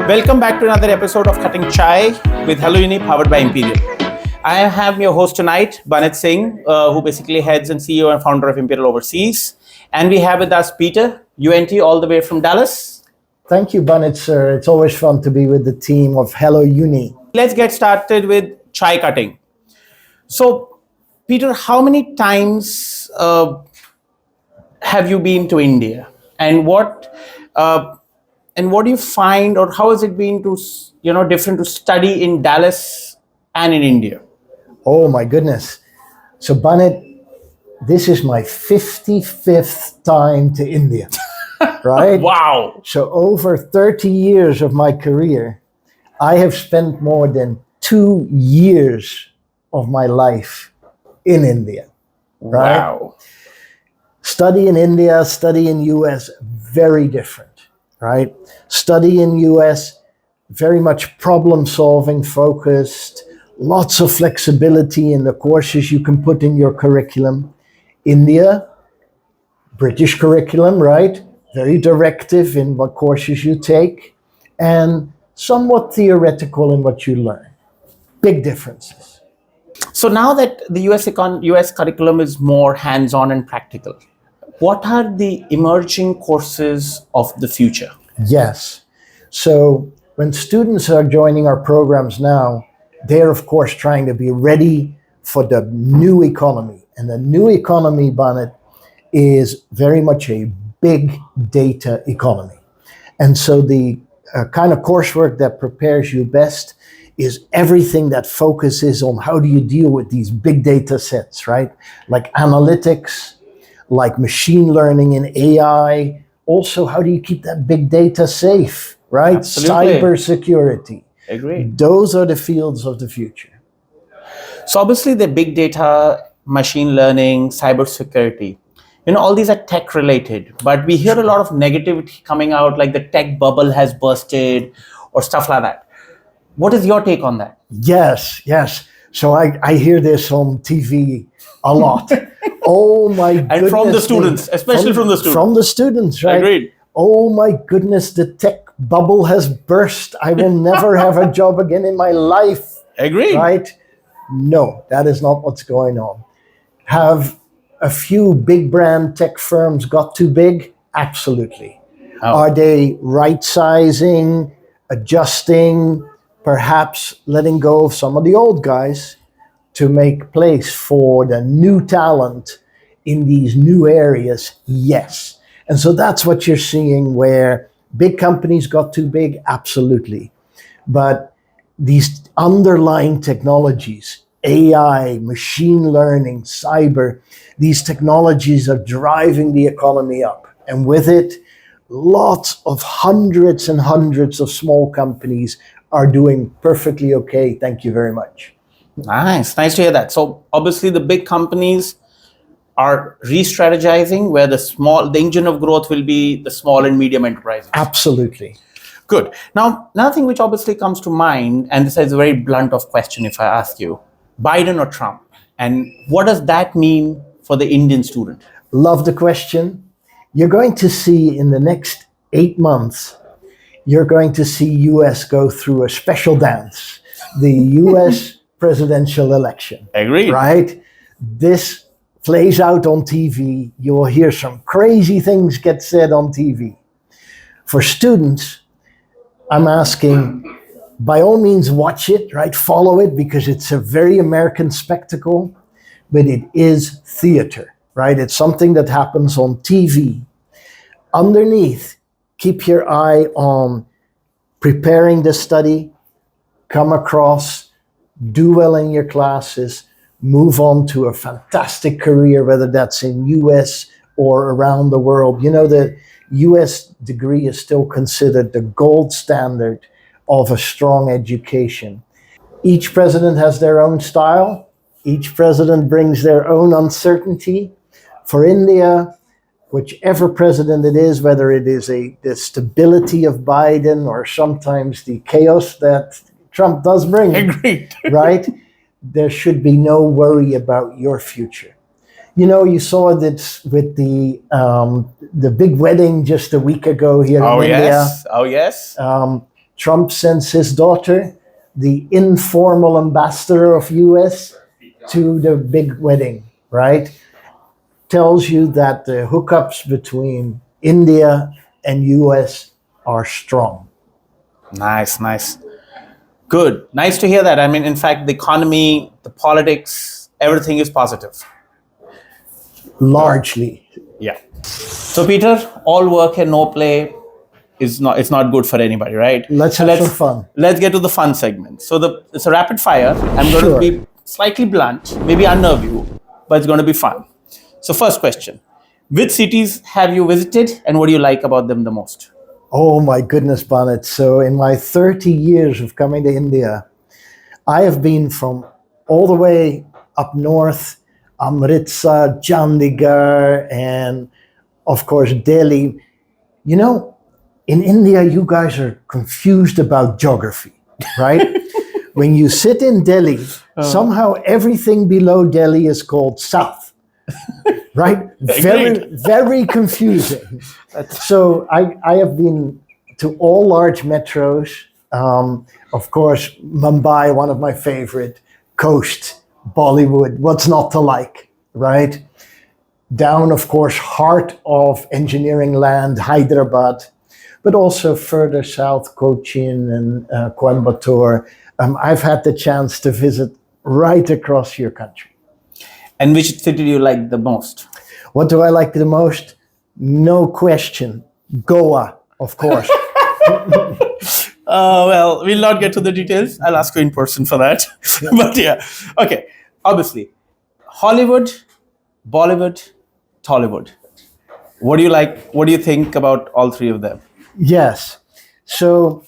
Welcome back to another episode of Cutting Chai with HelloUni powered by Imperial. I have your host tonight, Banit Singh, who basically heads and CEO and founder of Imperial Overseas. And we have with us Peter, UNT, all the way from Dallas. Thank you, Banit, sir. It's always fun to be with the team of HelloUni. Let's get started with chai cutting. So, Peter, how many times have you been to India? And what do you find, or how has it been to, different to study in Dallas and in India? Oh, my goodness. So, Banit, this is my 55th time to India, right? Wow. So, over 30 years of my career, I have spent more than 2 years of my life in India, right? Wow. Study in India, study in US, very different, right? Study in US, very much problem-solving focused, lots of flexibility in the courses you can put in your curriculum. India, British curriculum, right? Very directive in what courses you take, and somewhat theoretical in what you learn. Big differences. So now that the US curriculum is more hands-on and practical, what are the emerging courses of the future? Yes. So when students are joining our programs now, they're of course trying to be ready for the new economy. And the new economy, Banit, is very much a big data economy. And so the kind of coursework that prepares you best is everything that focuses on how do you deal with these big data sets, right? Like analytics, like machine learning and AI. Also, how do you keep that big data safe, right? Absolutely. Cybersecurity. Agreed. Those are the fields of the future. So obviously the big data, machine learning, cybersecurity, all these are tech related, but we hear a lot of negativity coming out, like the tech bubble has bursted or stuff like that. What is your take on that? Yes. So I hear this on TV a lot. Oh my goodness. And from the students, especially from the students. From the students, right? Agreed. Oh my goodness, the tech bubble has burst. I will never have a job again in my life. Agreed. Right? No, that is not what's going on. Have a few big brand tech firms got too big? Absolutely. Oh. Are they right sizing, adjusting, perhaps letting go of some of the old guys to make place for the new talent in these new areas? Yes. And so that's what you're seeing where big companies got too big, absolutely. But these underlying technologies, AI, machine learning, cyber, these technologies are driving the economy up. And with it, lots of hundreds and hundreds of small companies are doing perfectly okay. Thank you very much. Nice to hear that. So obviously the big companies are re-strategizing where the engine of growth will be the small and medium enterprises. Absolutely. Good. Now, another thing which obviously comes to mind, and this is a very blunt of question if I ask you, Biden or Trump? And what does that mean for the Indian student? Love the question. You're going to see in the next 8 months, you're going to see US go through a special dance, the US presidential election. Agreed. Right? This plays out on TV. You will hear some crazy things get said on TV. For students, I'm asking, by all means, watch it, right? Follow it, because it's a very American spectacle, but it is theater, right? It's something that happens on TV. Underneath, keep your eye on preparing the study, come across, do well in your classes, move on to a fantastic career, whether that's in US or around the world. The US degree is still considered the gold standard of a strong education. Each president has their own style. Each president brings their own uncertainty. For India, whichever president it is, whether it is the stability of Biden or sometimes the chaos that Trump does bring, Agreed. right? There should be no worry about your future. You saw this with the big wedding just a week ago here in India. Oh yes. Trump sends his daughter, the informal ambassador of US, to the big wedding, right? Tells you that the hookups between India and US are strong. Nice, nice. Good. Nice to hear that. I mean, in fact, the economy, the politics, everything is positive. Largely. Yeah. So, Peter, all work and no play is not, it's not good for anybody, right? Let's have some fun. Let's get to the fun segment. So it's a rapid fire. I'm going Sure. to be slightly blunt, maybe unnerve you, but it's going to be fun. So first question, which cities have you visited and what do you like about them the most? Oh my goodness, Banit. So in my 30 years of coming to India, I have been from all the way up north, Amritsar, Chandigarh, and of course Delhi. You know, in India, you guys are confused about geography, right? When you sit in Delhi, somehow everything below Delhi is called south, right? Very, very confusing. So I have been to all large metros. Of course, Mumbai, one of my favorite, Coast, Bollywood, what's not to like, right? Down, of course, heart of engineering land, Hyderabad, but also further south, Cochin and Coimbatore. I've had the chance to visit right across your country. And which city do you like the most? What do I like the most? No question. Goa, of course. Well, we'll not get to the details. I'll ask you in person for that. But yeah, okay. Obviously, Hollywood, Bollywood, Tollywood. What do you like? What do you think about all three of them? Yes. So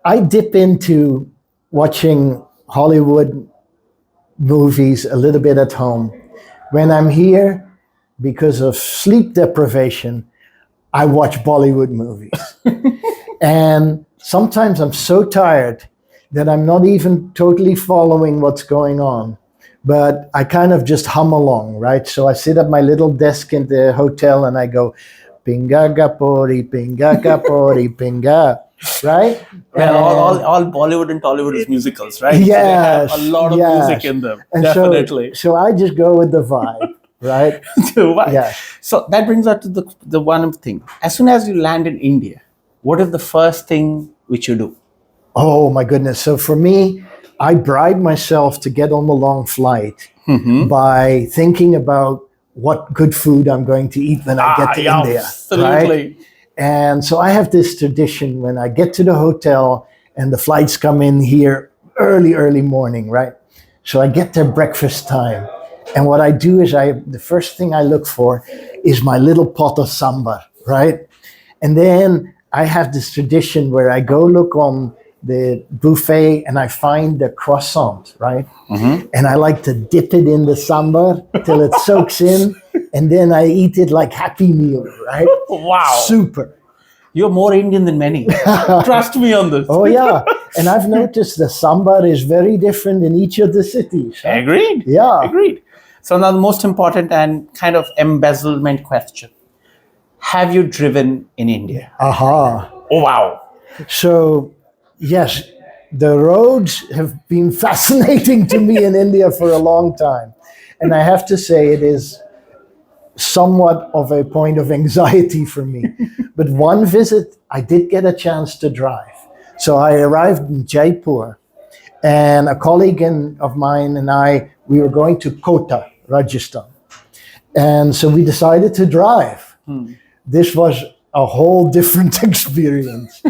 I dip into watching Hollywood movies a little bit at home. When I'm here, because of sleep deprivation, I watch Bollywood movies. And sometimes I'm so tired that I'm not even totally following what's going on. But I kind of just hum along, right? So I sit at my little desk in the hotel and I go, pinga gapori, pinga, right? Well, all Bollywood and Tollywood is musicals, right? Yes, so they have a lot of music in them, and definitely. So I just go with the vibe, right? Yeah. So that brings us to the one thing. As soon as you land in India, what is the first thing which you do? Oh my goodness. So for me, I bribe myself to get on the long flight by thinking about what good food I'm going to eat when I get to India. Absolutely. Right? And so I have this tradition when I get to the hotel and the flights come in here early morning, right? So I get there breakfast time. And what I do is the first thing I look for is my little pot of sambar, right? And then I have this tradition where I go look on the buffet and I find the croissant, right? And I like to dip it in the sambar till it soaks in, and then I eat it like Happy Meal, right? Wow. Super. You're more Indian than many. Trust me on this. Oh yeah. And I've noticed the sambar is very different in each of the cities. Huh? Agreed. Yeah. Agreed. So now the most important and kind of embezzlement question. Have you driven in India? Aha. Oh, wow. So, yes, the roads have been fascinating to me in India for a long time. And I have to say it is somewhat of a point of anxiety for me. But one visit, I did get a chance to drive. So I arrived in Jaipur, and a colleague of mine and I, we were going to Kota, Rajasthan. And so we decided to drive. This was a whole different experience.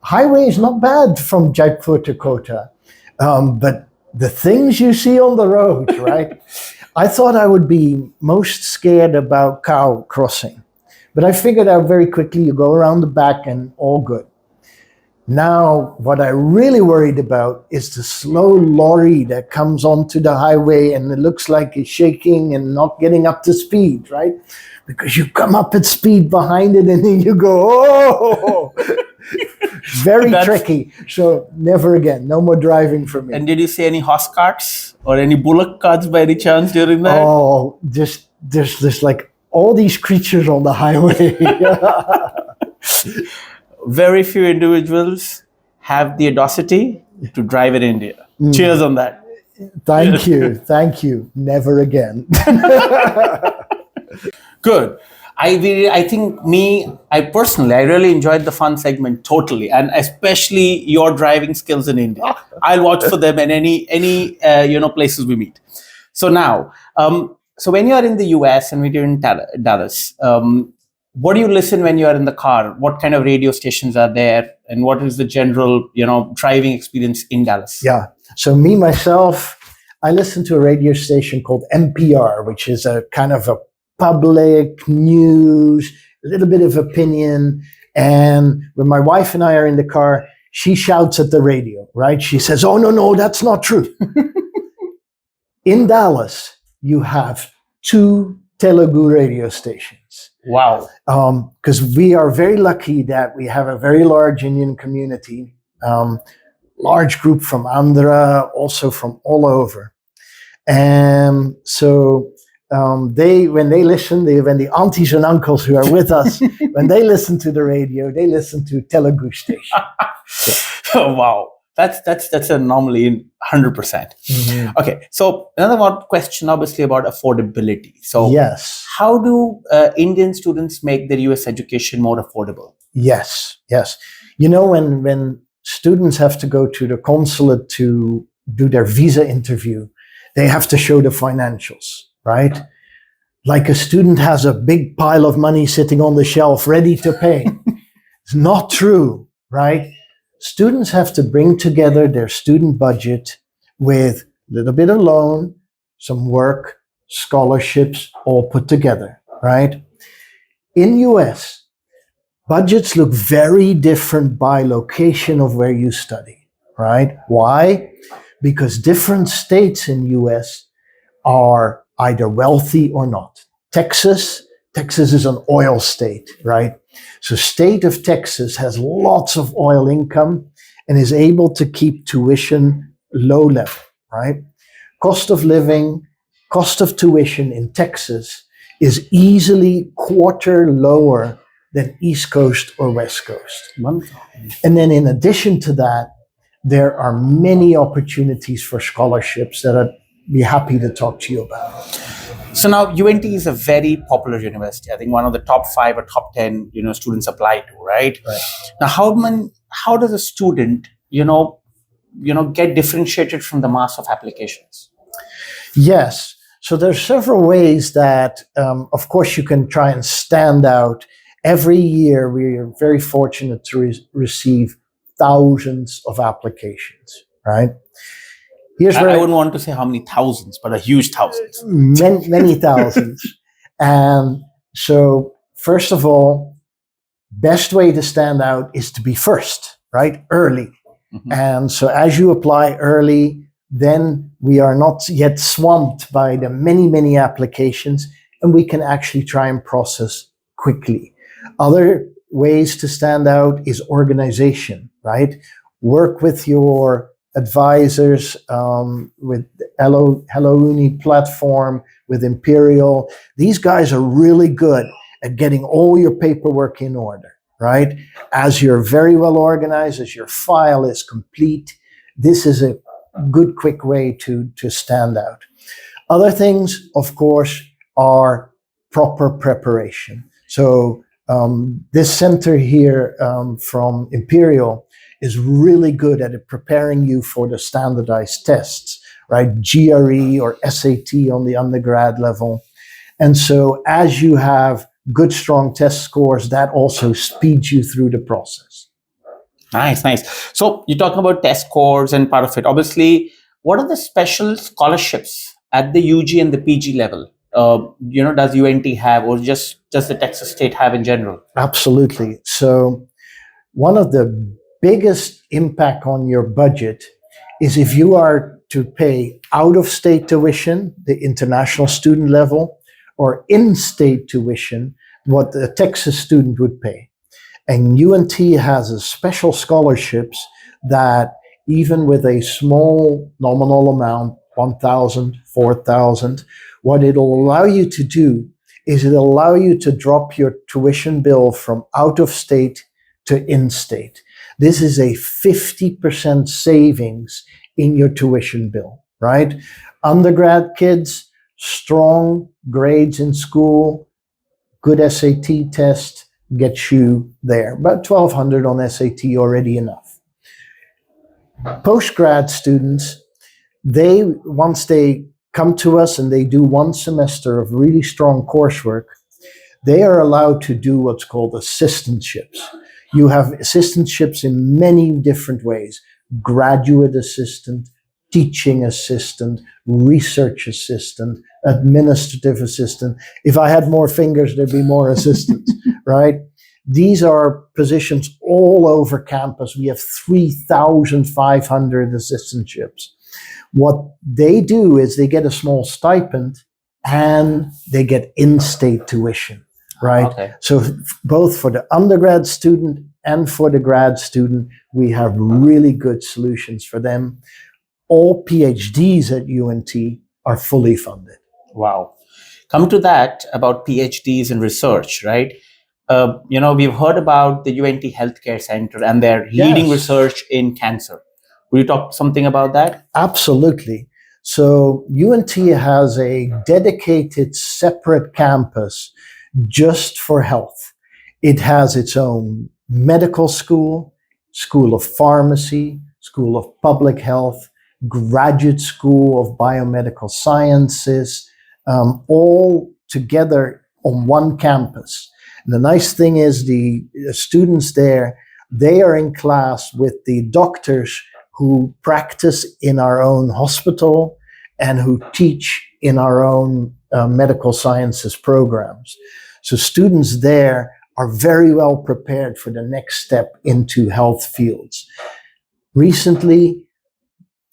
Highway is not bad from Jaipur to Kota, but the things you see on the road, right? I thought I would be most scared about cow crossing, but I figured out very quickly you go around the back and all good. Now, what I really worried about is the slow lorry that comes onto the highway and it looks like it's shaking and not getting up to speed, right? Because you come up at speed behind it and then you go, oh! Very tricky. So never again. No more driving for me. And did you see any horse carts or any bullock carts by any chance during that? Oh, there's like all these creatures on the highway. very few individuals have the audacity to drive in India. Cheers on that. Thank you. Thank you. Never again. Good. I personally, I really enjoyed the fun segment totally, and especially your driving skills in India. I'll watch for them in any places we meet. So now, so when you're in the US and when you're in Dallas, what do you listen when you're in the car? What kind of radio stations are there, and what is the general driving experience in Dallas? Yeah. So me myself, I listen to a radio station called NPR, which is a kind of a public news, a little bit of opinion. And when my wife and I are in the car, she shouts at the radio, right? She says, "Oh, no, that's not true." In Dallas, you have 2 Telugu radio stations. Wow. Because we are very lucky that we have a very large Indian community, large group from Andhra, also from all over. And so when the aunties and uncles who are with us, when they listen to the radio, they listen to Telugu station. Oh, wow. That's a normally 100%. Okay, so another one question, obviously, about affordability. So, Yes. how do Indian students make their US education more affordable? Yes. When students have to go to the consulate to do their visa interview, they have to show the financials, right? Like a student has a big pile of money sitting on the shelf ready to pay. It's not true, right? Students have to bring together their student budget with a little bit of loan, some work, scholarships, all put together, right? In US, budgets look very different by location of where you study, right? Why? Because different states in US are either wealthy or not. Texas is an oil state, right? So state of Texas has lots of oil income and is able to keep tuition low level, right? Cost of living, cost of tuition in Texas is easily quarter lower than East Coast or West Coast. And then in addition to that, there are many opportunities for scholarships that I'd be happy to talk to you about. So now UNT is a very popular university. I think one of the top 5 or top 10, students apply to, right? Right. Now, how does a student, get differentiated from the mass of applications? Yes. So there's several ways that, of course, you can try and stand out. Every year, we are very fortunate to receive thousands of applications, right? I wouldn't want to say how many thousands, but a huge thousands. Many thousands. And so, first of all, best way to stand out is to be first, right? Early. Mm-hmm. And so as you apply early, then we are not yet swamped by the many applications, and we can actually try and process quickly. Other ways to stand out is organization, right? Work with your advisors, with HelloUni platform, with Imperial. These guys are really good at getting all your paperwork in order, right? As you're very well organized, as your file is complete, this is a good, quick way to stand out. Other things, of course, are proper preparation. So this center here from Imperial is really good at preparing you for the standardized tests, right? GRE or SAT on the undergrad level. And so as you have good, strong test scores, that also speeds you through the process. Nice. So you're talking about test scores and part of it. Obviously, what are the special scholarships at the UG and the PG level? Does UNT have, or just does the Texas State have in general? Absolutely. So one of the biggest impact on your budget is if you are to pay out-of-state tuition, the international student level, or in-state tuition, what the Texas student would pay. And UNT has a special scholarships that even with a small nominal amount, 1,000, 4,000, what it'll allow you to do is it'll allow you to drop your tuition bill from out of state to in-state. This is a 50% savings in your tuition bill, right? Undergrad kids, strong grades in school, good SAT test gets you there. About 1,200 on SAT, already enough. Postgrad students, once they come to us and they do one semester of really strong coursework, they are allowed to do what's called assistantships. You have assistantships in many different ways: graduate assistant, teaching assistant, research assistant, administrative assistant. If I had more fingers, there'd be more assistants, right? These are positions all over campus. We have 3,500 assistantships. What they do is they get a small stipend and they get in-state tuition, right? Okay. So both for the undergrad student and for the grad student, we have really good solutions for them. All PhDs at UNT are fully funded. Wow. Come to that about PhDs in research, right? We've heard about the UNT Healthcare Center and their leading Yes. research in cancer. Will you talk something about that? Absolutely. So UNT has a dedicated separate campus just for health. It has its own medical school, school of pharmacy, school of public health, graduate school of biomedical sciences, all together on one campus. And the nice thing is the students there, they are in class with the doctors who practice in our own hospital and who teach in our own medical sciences programs. So students there are very well prepared for the next step into health fields. Recently,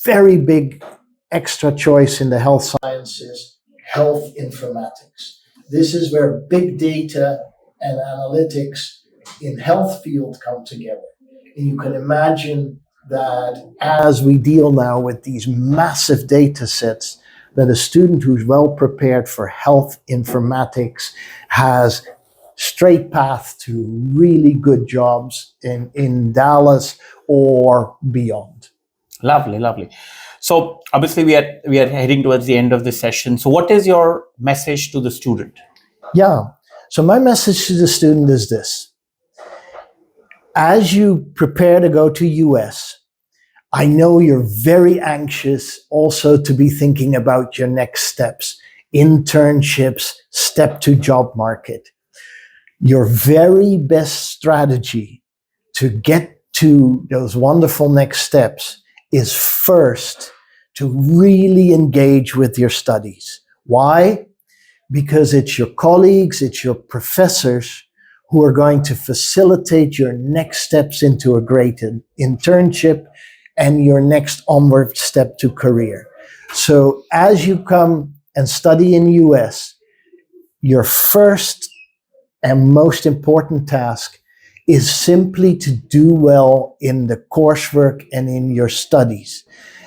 very big extra choice in the health sciences, health informatics. This is where big data and analytics in health field come together. And you can imagine that as we deal now with these massive data sets, that a student who's well prepared for health informatics has straight path to really good jobs in Dallas or beyond. Lovely, lovely. So obviously we are heading towards the end of this session. So what is your message to the student? Yeah. So my message to the student is this. As you prepare to go to US, I know you're very anxious also to be thinking about your next steps, internships, step to job market. Your very best strategy to get to those wonderful next steps is first to really engage with your studies. Why? Because it's your colleagues, it's your professors who are going to facilitate your next steps into a great internship and your next onward step to career. So as you come and study in the US, your first and most important task is simply to do well in the coursework and in your studies.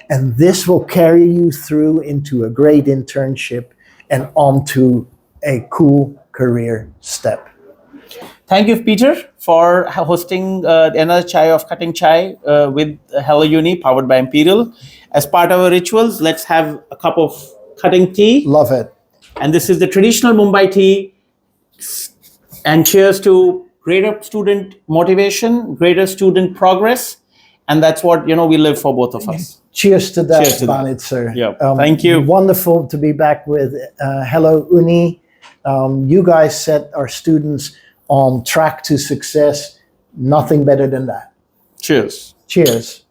And this will carry you through into a great internship and onto a cool career step. Thank you, Peter, for hosting another chai of cutting chai with HelloUni, powered by Imperial. As part of our rituals, let's have a cup of cutting tea. Love it. And this is the traditional Mumbai tea. And cheers to greater student motivation, greater student progress. And that's what, we live for, both of us. Cheers to that, Cheers to that. Banit, sir. Yeah, thank you. Wonderful to be back with HelloUni. You guys set our students on track to success. Nothing better than that. Cheers. Cheers.